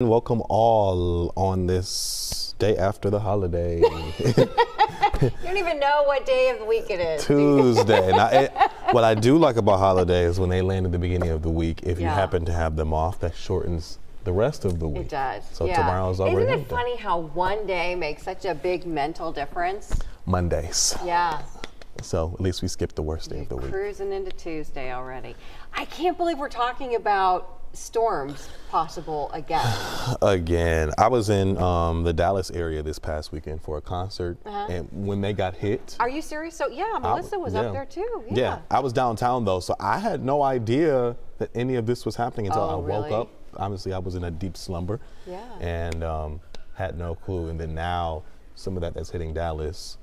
Welcome all on this day after the holiday. You don't even know what day of the week it is. Tuesday. Now, what I do like about holidays when they land at the beginning of the week, if you happen to have them off, that shortens the rest of the week. It does. So tomorrow's already Isn't it funny how one day makes such a big mental difference? Mondays. Yeah. So at least we skipped the worst day of the week. Cruising into Tuesday already. I can't believe we're talking about storms possible again. I was in the Dallas area this past weekend for a concert, and when they got hit. Are you serious? So yeah, Melissa was up there too. Yeah, I was downtown though, so I had no idea that any of this was happening until I woke up. Obviously, I was in a deep slumber, and had no clue. And then now, some of that's hitting Dallas.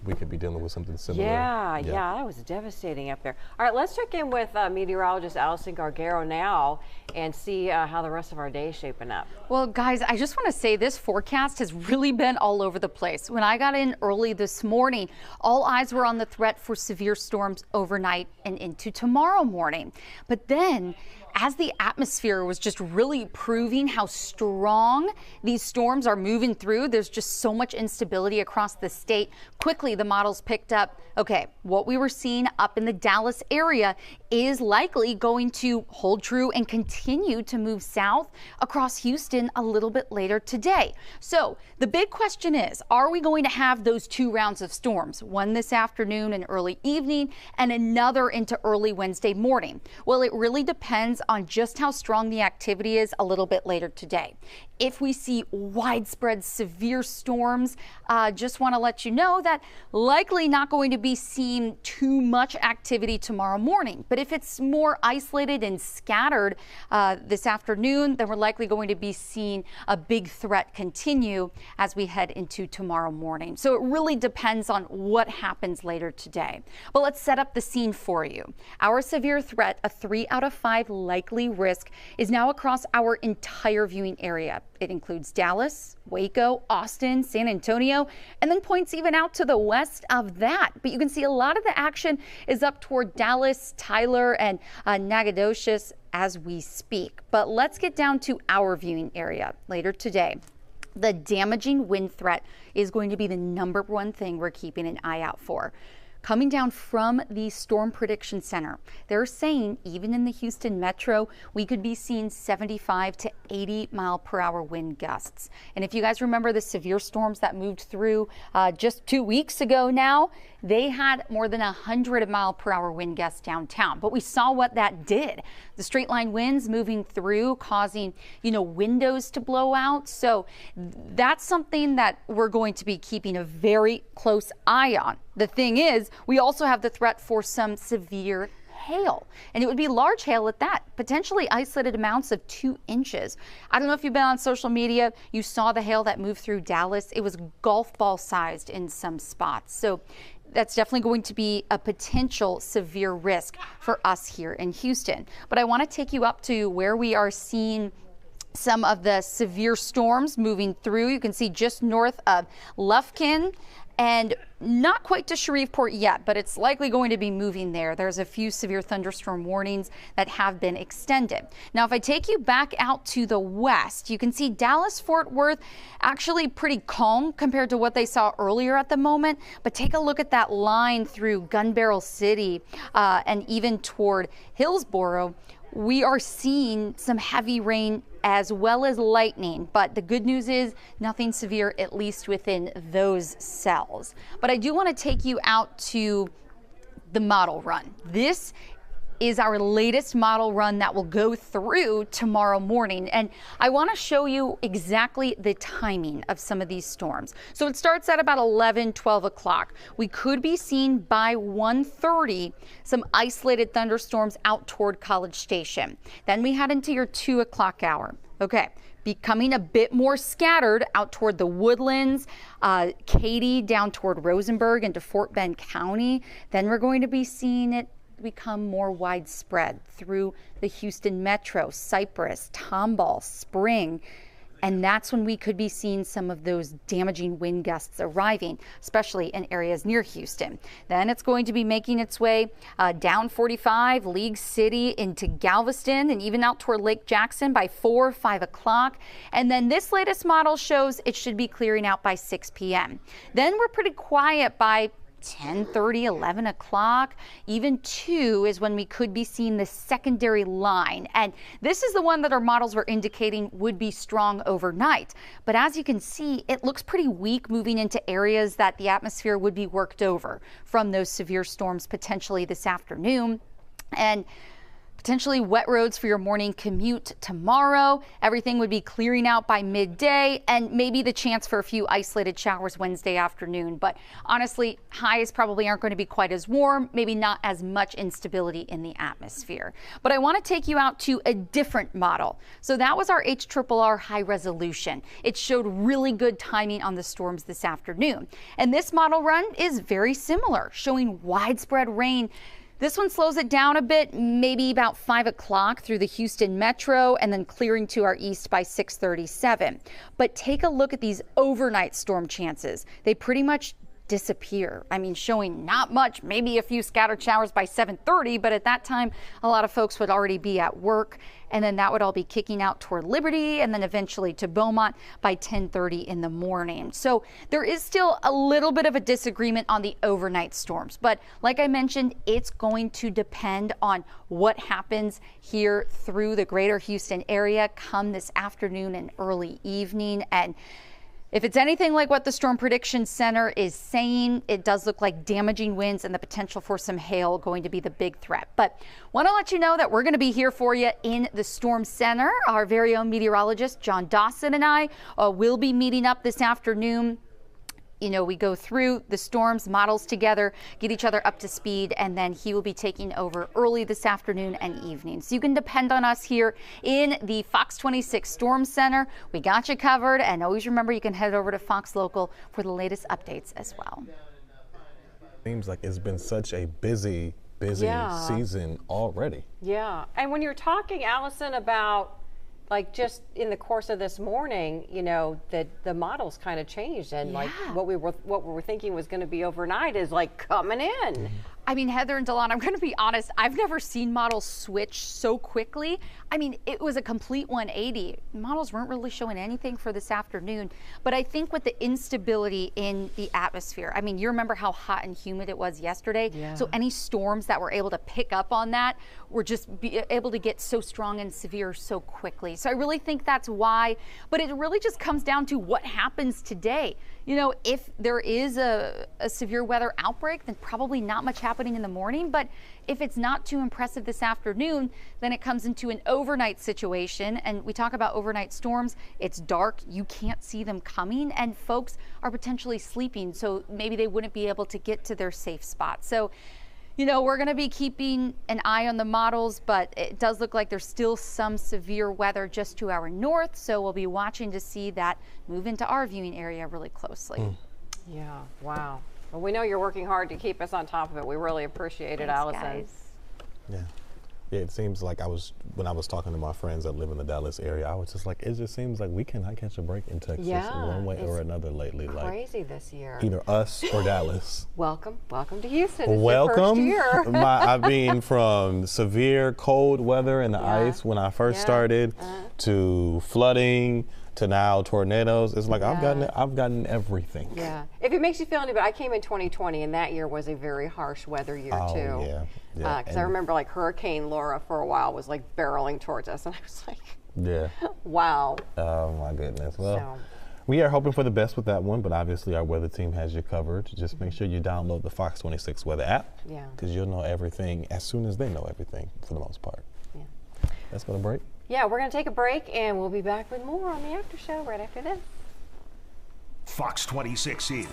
We could be dealing with something similar. Yeah, that was devastating up there. All right, let's check in with meteorologist Allison Gargaro now and see how the rest of our day is shaping up. Well, guys, I just want to say this forecast has really been all over the place. When I got in early this morning, all eyes were on the threat for severe storms overnight and into tomorrow morning. But then, as the atmosphere was just really proving how strong these storms are moving through, there's just so much instability across the state. Quickly, the models picked up, okay, what we were seeing up in the Dallas area is likely going to hold true and continue to move south across Houston a little bit later today. So the big question is, are we going to have those two rounds of storms, one this afternoon and early evening and another into early Wednesday morning? Well, it really depends on just how strong the activity is a little bit later today. If we see widespread severe storms, just want to let you know that likely not going to be seeing too much activity tomorrow morning. But if it's more isolated and scattered this afternoon, then we're likely going to be seeing a big threat continue as we head into tomorrow morning. So it really depends on what happens later today. But let's set up the scene for you. Our severe threat, a 3 out of 5 likely risk, is now across our entire viewing area. It includes Dallas, Waco, Austin, San Antonio, and then points even out to the west of that. But you can see a lot of the action is up toward Dallas, Tyler, and Nacogdoches as we speak. But let's get down to our viewing area later today. The damaging wind threat is going to be the #1 thing we're keeping an eye out for. Coming down from the Storm Prediction Center, they're saying even in the Houston metro, we could be seeing 75 to 80 mile per hour wind gusts. And if you guys remember the severe storms that moved through just 2 weeks ago now, they had more than 100 mile per hour wind gusts downtown. But we saw what that did. The straight line winds moving through, causing, windows to blow out. So that's something that we're going to be keeping a very close eye on. The thing is, we also have the threat for some severe hail, and it would be large hail at that, potentially isolated amounts of 2 inches. I don't know if you've been on social media, you saw the hail that moved through Dallas. It was golf ball sized in some spots. So that's definitely going to be a potential severe risk for us here in Houston. But I want to take you up to where we are seeing some of the severe storms moving through. You can see just north of Lufkin, and not quite to Shreveport yet, but it's likely going to be moving there. There's a few severe thunderstorm warnings that have been extended. Now, if I take you back out to the west, you can see Dallas, Fort Worth, actually pretty calm compared to what they saw earlier at the moment. But take a look at that line through Gun Barrel City and even toward Hillsboro. We are seeing some heavy rain as well as lightning, but the good news is nothing severe, at least within those cells. But I do want to take you out to the model run. This is our latest model run that will go through tomorrow morning. And I want to show you exactly the timing of some of these storms. So it starts at about 11, 12 o'clock. We could be seeing by 1:30 some isolated thunderstorms out toward College Station. Then we head into your 2 o'clock hour. Okay, becoming a bit more scattered out toward the Woodlands, Katy down toward Rosenberg into Fort Bend County. Then we're going to be seeing it become more widespread through the Houston metro, Cypress, Tomball, Spring, And that's when we could be seeing some of those damaging wind gusts arriving, especially in areas near Houston. Then it's going to be making its way down 45, League City into Galveston, and even out toward Lake Jackson by 4, 5 o'clock. And then this latest model shows it should be clearing out by 6 p.m. Then we're pretty quiet by 10:30, 11 o'clock, even 2 is when we could be seeing the secondary line. And this is the one that our models were indicating would be strong overnight. But as you can see, it looks pretty weak moving into areas that the atmosphere would be worked over from those severe storms potentially this afternoon. And potentially wet roads for your morning commute tomorrow. Everything would be clearing out by midday, and maybe the chance for a few isolated showers Wednesday afternoon. But honestly, highs probably aren't going to be quite as warm, maybe not as much instability in the atmosphere. But I want to take you out to a different model. So that was our HRRR high resolution. It showed really good timing on the storms this afternoon. And this model run is very similar, showing widespread rain. This one slows it down a bit, maybe about 5 o'clock through the Houston metro, and then clearing to our east by 6:37. But take a look at these overnight storm chances. They pretty much disappear. I mean, showing not much, maybe a few scattered showers by 7:30, but at that time, a lot of folks would already be at work. And then that would all be kicking out toward Liberty and then eventually to Beaumont by 10:30 in the morning. So there is still a little bit of a disagreement on the overnight storms. But like I mentioned, it's going to depend on what happens here through the greater Houston area come this afternoon and early evening. And if it's anything like what the Storm Prediction Center is saying, it does look like damaging winds and the potential for some hail going to be the big threat. But want to let you know that we're going to be here for you in the Storm Center. Our very own meteorologist, John Dawson, and I will be meeting up this afternoon. You know, we go through the storms models together, get each other up to speed, and then he will be taking over early this afternoon and evening. So you can depend on us here in the Fox 26 Storm Center. We got you covered, and always remember you can head over to Fox Local for the latest updates as well. Seems like it's been such a busy season already. Yeah, and when you're talking, Allison, about like just in the course of this morning, you know, that the models kind of changed, and like what we were thinking was going to be overnight is like coming in. I mean, Heather and Delon, I'm going to be honest, I've never seen models switch so quickly. I mean, it was a complete 180. Models weren't really showing anything for this afternoon, but I think with the instability in the atmosphere, I mean, you remember how hot and humid it was yesterday? Yeah. So any storms that were able to pick up on that were just able to get so strong and severe so quickly. So I really think that's why, but it really just comes down to what happens today. You know, if there is a severe weather outbreak, then probably not much happening in the morning. But if it's not too impressive this afternoon, then it comes into an overnight situation. And we talk about overnight storms. It's dark. You can't see them coming. And folks are potentially sleeping. So maybe they wouldn't be able to get to their safe spot. So, you know, we're going to be keeping an eye on the models, but it does look like there's still some severe weather just to our north. So we'll be watching to see that move into our viewing area really closely. Yeah, wow. Well, we know you're working hard to keep us on top of it. We really appreciate it, Allison. Guys. Yeah. Yeah, it seems like when I was talking to my friends that live in the Dallas area, I was just like, it just seems like we cannot catch a break in Texas one way or another lately. Crazy this year. Either us or Dallas. Welcome to Houston. It's Welcome. your first year. I've been from severe cold weather and the ice when I first started to flooding to now tornadoes. It's like I've gotten everything. Yeah. If it makes you feel any better, I came in 2020, and that year was a very harsh weather year too. Yeah. Because I remember like Hurricane Laura for a while was like barreling towards us, and I was like, wow. Oh my goodness. Well, we are hoping for the best with that one, but obviously our weather team has you covered. Just make sure you download the Fox 26 weather app. Yeah. Because you'll know everything as soon as they know everything for the most part. Yeah. Let's go to break. Yeah, we're going to take a break, and we'll be back with more on the after show right after this. Fox 26 is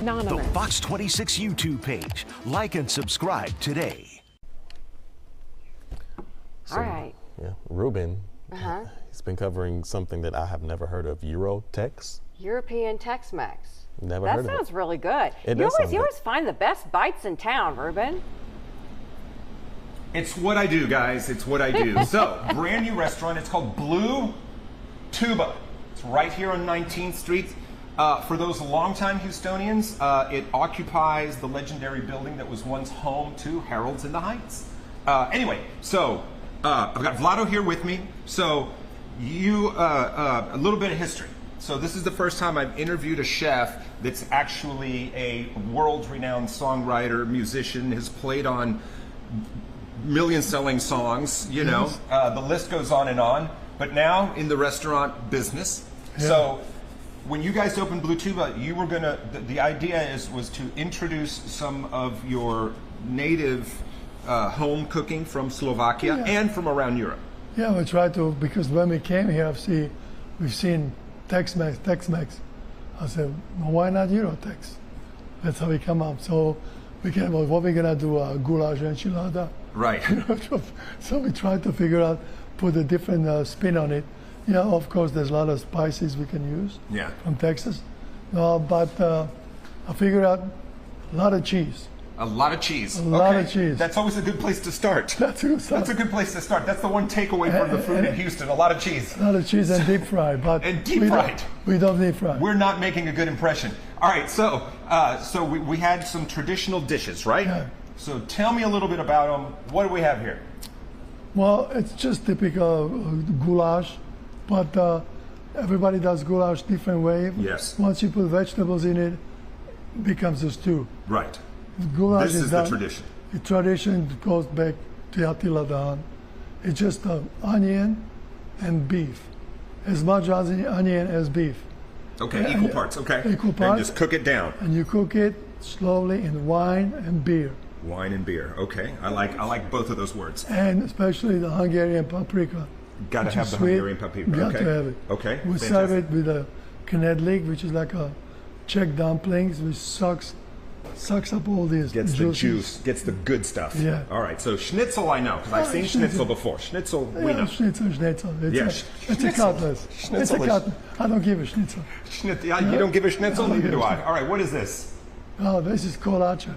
The Fox 26 YouTube page. Like and subscribe today. All right. Yeah, Ruben, he's been covering something that I have never heard of, Eurotex. European Tex-Mex. Never heard of it. That sounds really good. You always find the best bites in town, Ruben. It's what I do, guys. It's what I do. So, brand new restaurant. It's called Blue Tuba. It's right here on 19th Street. For those longtime Houstonians, it occupies the legendary building that was once home to Harold's in the Heights. Anyway, so I've got Vlado here with me. So, a little bit of history. So this is the first time I've interviewed a chef that's actually a world-renowned songwriter, musician, has played on million-selling songs, you know. The list goes on and on. But now in the restaurant business. Yeah. So when you guys opened Blue Tuba, you were gonna. The idea was to introduce some of your native home cooking from Slovakia and from around Europe. Yeah, we try to, because when we came here, we've seen Tex-Mex. I said, well, why not Eurotex? That's how we come up. So we came up, what we're gonna do, goulash enchilada. Right. So we tried to figure out, put a different spin on it. Yeah, of course, there's a lot of spices we can use from Texas. But I figured out a lot of cheese. A lot of cheese. A lot of cheese. That's always a good place to start. That's a good start. That's a good place to start. That's the one takeaway from the food in Houston. A lot of cheese. A lot of cheese and deep fried. But and deep fried. We don't deep fry. We're not making a good impression. All right, so we had some traditional dishes, right? Yeah. So tell me a little bit about them. What do we have here? Well, it's just typical goulash, but everybody does goulash different way. Yes. Once you put vegetables in it becomes a stew. Right. Goulash this is the tradition. The tradition goes back to Attila the Hun. It's just onion and beef. As much onion as beef. Okay, equal parts, okay. Equal parts. And just cook it down. And you cook it slowly in wine and beer. Wine and beer, okay. I like both of those words. And especially the Hungarian paprika. Got to have the sweet. Hungarian paprika. Got to have it. Okay. We serve it with a knedlik, which is like a Czech dumplings, which sucks up all these gets juices. The juice, gets the good stuff. Yeah. All right, so schnitzel I know, because I've seen schnitzel before. Schnitzel, we know. Schnitzel. It's a cutlet. It's a cutlet. I don't give a schnitzel. You don't give a schnitzel? Neither do I. All right, what is this? Oh, this is kolacha.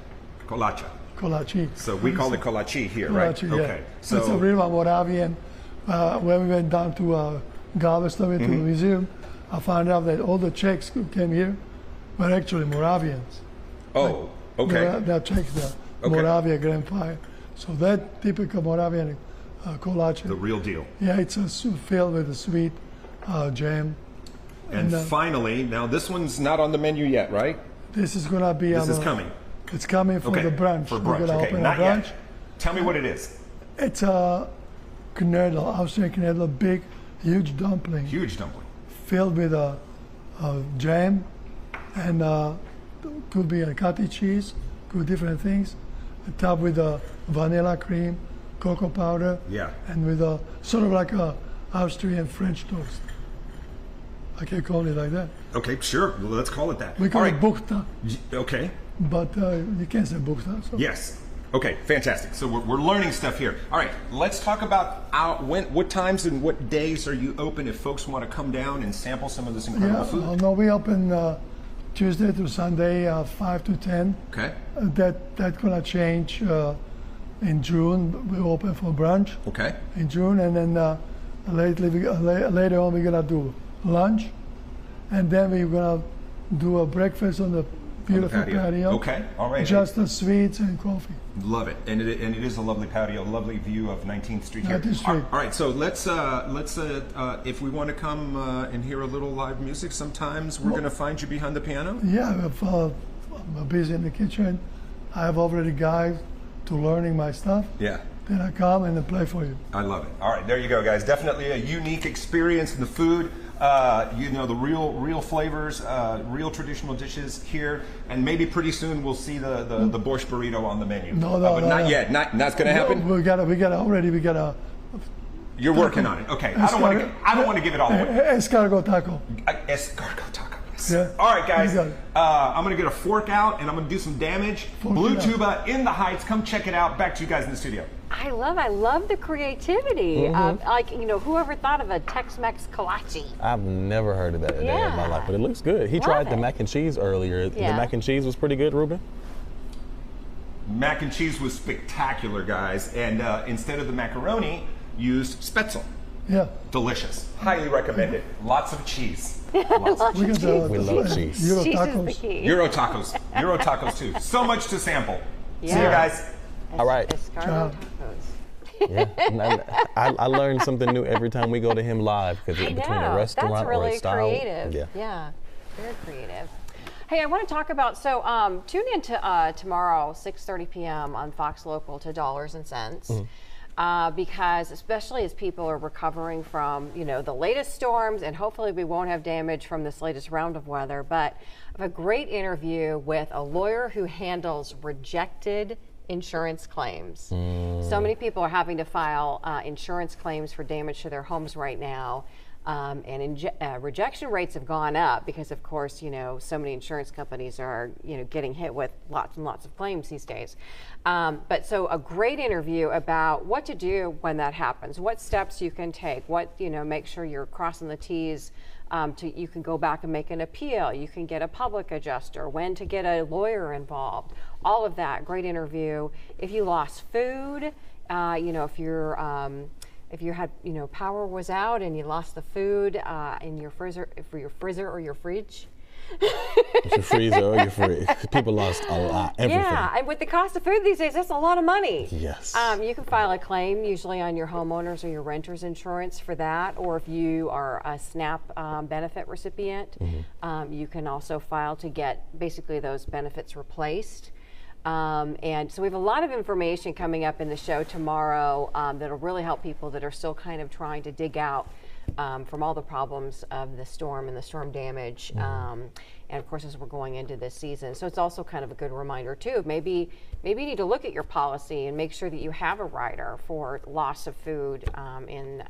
Kolachi. So we call it kolachi here, right? Yeah. Okay. So it's a real Moravian. When we went down to Galveston to the museum, I found out that all the Czechs who came here were actually Moravians. Oh, okay. They're Czechs, the Moravia grandfather. So that typical Moravian kolache. The real deal. Yeah, it's filled with a sweet jam. And finally, now this one's not on the menu yet, right? This is gonna be. This is coming. It's coming for the brunch. For brunch. We're gonna open not a brunch. yet. Tell me what it is. It's a knödel, Austrian knödel, big, huge dumpling. Huge dumpling. Filled with a jam, and could be a cottage cheese, could be different things. Topped with a vanilla cream, cocoa powder. Yeah. And with a sort of like a Austrian French toast. I can call it like that. Okay, sure. Well, let's call it that. We call it buchta. Okay. But you can't say buchta. So. Yes. Okay, fantastic. So we're learning stuff here. All right, let's talk about what times and what days are you open if folks want to come down and sample some of this incredible food? No, we open Tuesday to Sunday, 5 to 10. Okay. That's gonna change in June. We open for brunch. Okay. In June, and then later on we're gonna do lunch, and then we're gonna do a breakfast on the beautiful patio. Okay, all right. Just the sweets and coffee. Love it, and it is a lovely patio, lovely view of 19th Street here. 19th Street. All right, so let's if we want to come and hear a little live music, sometimes we're going to find you behind the piano. Yeah, if I'm busy in the kitchen, I have already guys to learning my stuff. Yeah. Then I come and I play for you. I love it. All right, there you go, guys. Definitely a unique experience in the food. You know, the real flavors, real traditional dishes here, and maybe pretty soon we'll see the borscht burrito on the menu. No, but not yet. Not going to happen. We got a. You're working on it. Okay. I don't want to give it all away. Escargot taco. Escargot taco. nice. Yeah. All right, guys. I'm going to get a fork out, and I'm going to do some damage. Blue Tuba in the Heights. Come check it out. Back to you guys in the studio. I love the creativity. Like, you know, whoever thought of a Tex-Mex kolache? I've never heard of that in a day of my life, but it looks good. He tried the mac and cheese earlier. The mac and cheese was pretty good, Ruben? Mac and cheese was spectacular, guys. And instead of the macaroni, used spätzle. Yeah. Delicious. Highly recommended. Lots of cheese. Lots of cheese. We love cheese. Euro cheese tacos. is the key. Euro tacos. Euro tacos, too. So much to sample. See you guys. All right. Yeah. I learn something new every time we go to him live, because it's between a restaurant really or a style. Creative. Yeah, very creative. Hey, I want to talk about, tune in to tomorrow, 6:30 p.m. on Fox Local to Dollars and Cents. Because especially as people are recovering from, you know, the latest storms, and hopefully we won't have damage from this latest round of weather, but I have a great interview with a lawyer who handles rejected insurance claims. So many people are having to file insurance claims for damage to their homes right now. And rejection rates have gone up because, of course, you know, so many insurance companies are, you know, getting hit with lots and lots of claims these days. But so a great interview about what to do when that happens, what steps you can take, what, you know, make sure you're crossing the T's. You can go back and make an appeal. You can get a public adjuster, when to get a lawyer involved, all of that. Great interview. If you lost food, you know, if you had, you know, power was out and you lost the food in your freezer, or your fridge. Your freezer or your fridge. People lost a lot, everything. Yeah, and with the cost of food these days, that's a lot of money. Yes. You can file a claim usually on your homeowners or your renter's insurance for that, or if you are a SNAP benefit recipient, you can also file to get basically those benefits replaced. And so we have a lot of information coming up in the show tomorrow that'll really help people that are still kind of trying to dig out from all the problems of the storm and the storm damage. And of course, as we're going into this season. So it's also kind of a good reminder too. Maybe you need to look at your policy and make sure that you have a rider for loss of food in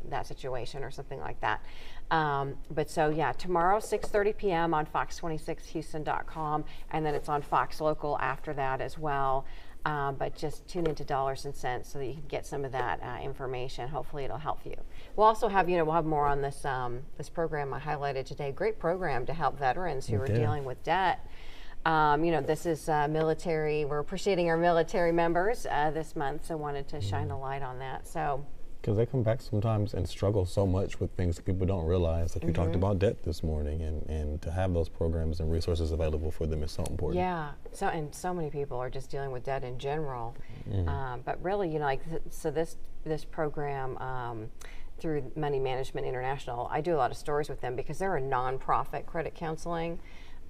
that situation or something like that. But so yeah, tomorrow 6:30 p.m. on fox26houston.com, and then it's on Fox Local after that as well. But just tune into Dollars and Cents so that you can get some of that information. Hopefully it'll help you. We'll also have, you know, we'll have more on this this program I highlighted today. Great program to help veterans who are dealing with debt. You know, this is military. We're appreciating our military members this month, so wanted to shine a light on that. So. Because they come back sometimes and struggle so much with things that people don't realize. Like we talked about debt this morning, and to have those programs and resources available for them is so important. Yeah, so many people are just dealing with debt in general. But really, you know, like so this program through Money Management International, I do a lot of stories with them because they're a nonprofit credit counseling.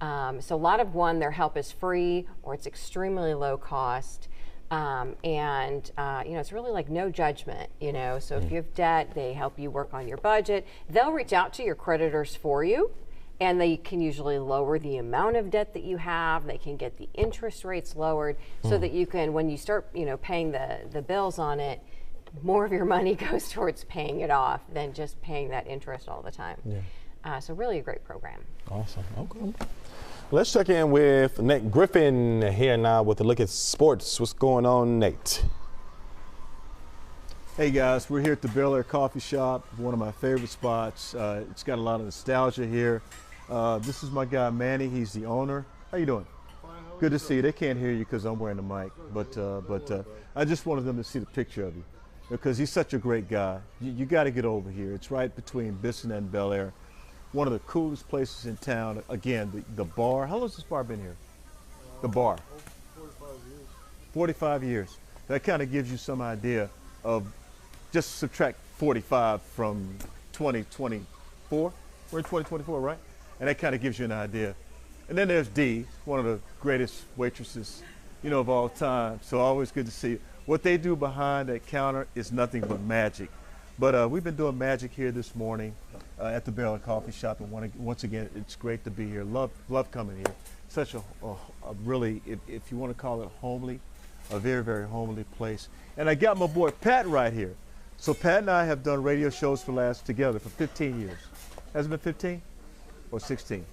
So a lot of their help is free or it's extremely low cost. And you know, it's really like no judgment, you know, so if you have debt, they help you work on your budget. They'll reach out to your creditors for you, and they can usually lower the amount of debt that you have. They can get the interest rates lowered so that you can, when you start, you know, paying the bills on it, more of your money goes towards paying it off than just paying that interest all the time. So really a great program. Awesome. Okay. Let's check in with Nate Griffin here now with a look at sports. What's going on, Nate? Hey guys, we're here at the Bel Air Coffee Shop, one of my favorite spots. It's got a lot of nostalgia here. This is my guy Manny, he's the owner. How you doing? Fine, how Good to see you. They can't hear you because I'm wearing the mic, but I just wanted them to see the picture of you because he's such a great guy. You got to get over here. It's right between Bissonnet and Bel Air. One of the coolest places in town. Again, the bar. How long has this bar been here? The bar. 45 years. 45 years. That kind of gives you some idea of, just subtract 45 from 2024. We're in 2024, right? And that kind of gives you an idea. And then there's Dee, one of the greatest waitresses, you know, of all time. So always good to see you. What they do behind that counter is nothing but magic. But we've been doing magic here this morning at the Bel Air Coffee Shop, and once again, it's great to be here. Love coming here. Such a really, if you want to call it homely, a very, very homely place. And I got my boy Pat right here. So Pat and I have done radio shows together for 15 years. Has it been 15 or 16?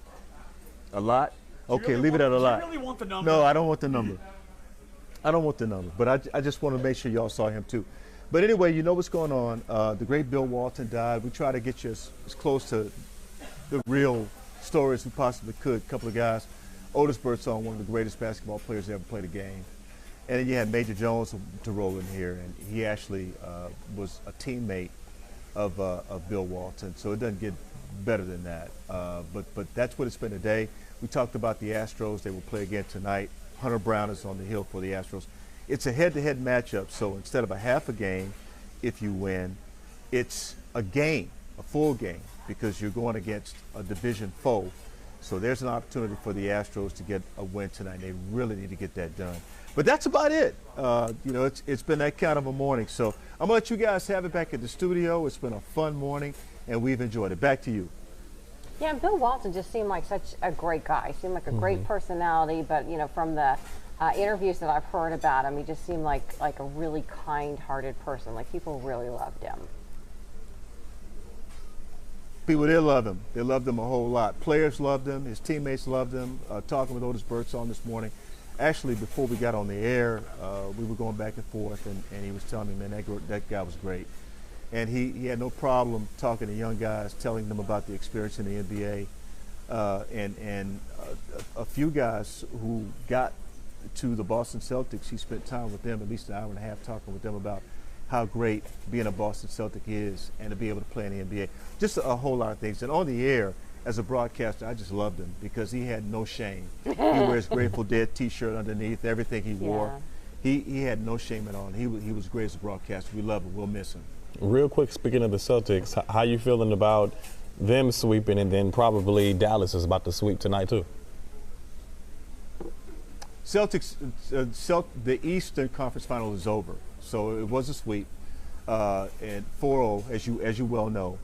A lot? Okay, leave it at a lot. Do you really want the number? No, I don't want the number. I don't want the number, but I just want to make sure y'all saw him too. But anyway, you know what's going on. The great Bill Walton died. We try to get you as close to the real story as we possibly could. A couple of guys. Otis Birdsong, one of the greatest basketball players to ever play the game. And then you had Major Jones to roll in here, and he actually was a teammate of Bill Walton. So it doesn't get better than that. But that's what it's been today. We talked about the Astros. They will play again tonight. Hunter Brown is on the hill for the Astros. It's a head-to-head matchup, so instead of a half a game, if you win, it's a game, a full game, because you're going against a division foe. So there's an opportunity for the Astros to get a win tonight. They really need to get that done. But that's about it. You know, it's been that kind of a morning. So I'm going to let you guys have it back at the studio. It's been a fun morning, and we've enjoyed it. Back to you. Yeah, and Bill Walton just seemed like such a great guy. He seemed like a great personality, but, you know, from the interviews that I've heard about him, he just seemed like a really kind-hearted person. Like, people really loved him. People, they love him. They loved him a whole lot. Players loved him. His teammates loved him. Talking with Otis Birdsong this morning. Actually, before we got on the air, we were going back and forth, and he was telling me, man, that guy was great. And he had no problem talking to young guys, telling them about the experience in the NBA. And a few guys who got to the Boston Celtics, he spent time with them, at least an hour and a half, talking with them about how great being a Boston Celtic is and to be able to play in the NBA. Just a whole lot of things. And on the air, as a broadcaster, I just loved him because he had no shame. He wears Grateful Dead T-shirt underneath, everything he wore. He had no shame at all. And he was great as a broadcaster. We love him. We'll miss him. Real quick, speaking of the Celtics, how you feeling about them sweeping, and then probably Dallas is about to sweep tonight too? Celtics, the Eastern Conference Final is over, so it was a sweep, and 4-0, as you well know.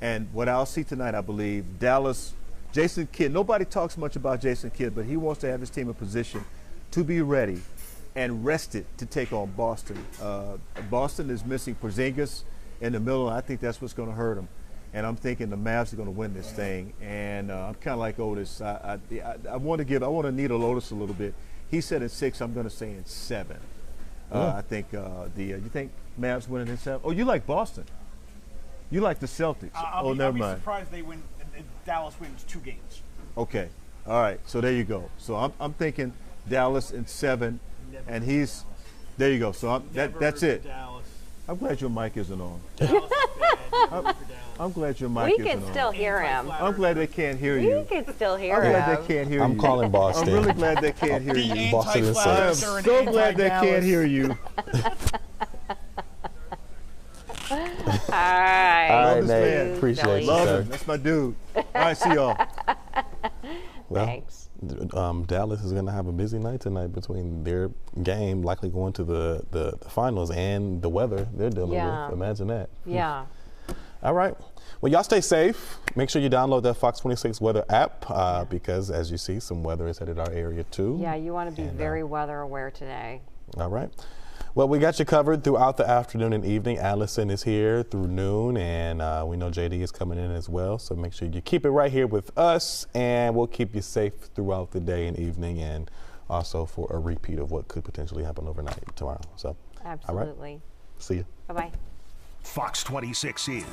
And what I'll see tonight, I believe, Dallas, Jason Kidd. Nobody talks much about Jason Kidd, but he wants to have his team in position to be ready and rested to take on Boston. Boston is missing Porzingis in the middle, and I think that's what's going to hurt them. And I'm thinking the Mavs are going to win this thing. And I'm kind of like Otis. I want to needle Otis a little bit. He said in 6. I'm going to say in 7. I think you think Mavs winning in 7? Oh, you like Boston? You like the Celtics? Never mind. I'll be surprised they win. Dallas wins 2 games. Okay. All right. So there you go. So I'm thinking Dallas in 7, and he's there. You go. So that's it. Dallas. I'm glad your mic isn't on. I'm glad your mic We isn't on. can still hear him. I'm glad they can't hear you. We can still hear I'm him. glad they can't hear you. I'm calling Boston. I'm really glad they can't hear you. Boston is I am safe. so glad they can't hear you. All right. All right, this Nate. man. Appreciate you, Love sir. him. That's my dude. All right, see y'all. Well, Thanks. Dallas is going to have a busy night tonight between their game, likely going to the finals, and the weather they're dealing with. Imagine that. Yeah. All right. Well, y'all stay safe. Make sure you download that Fox 26 weather app because, as you see, some weather is headed our area too. Yeah, you want to be very weather aware today. All right. Well, we got you covered throughout the afternoon and evening. Allison is here through noon, and we know JD is coming in as well. So make sure you keep it right here with us, and we'll keep you safe throughout the day and evening, and also for a repeat of what could potentially happen overnight tomorrow. So, Absolutely. all right. See you. Bye-bye. Fox 26 is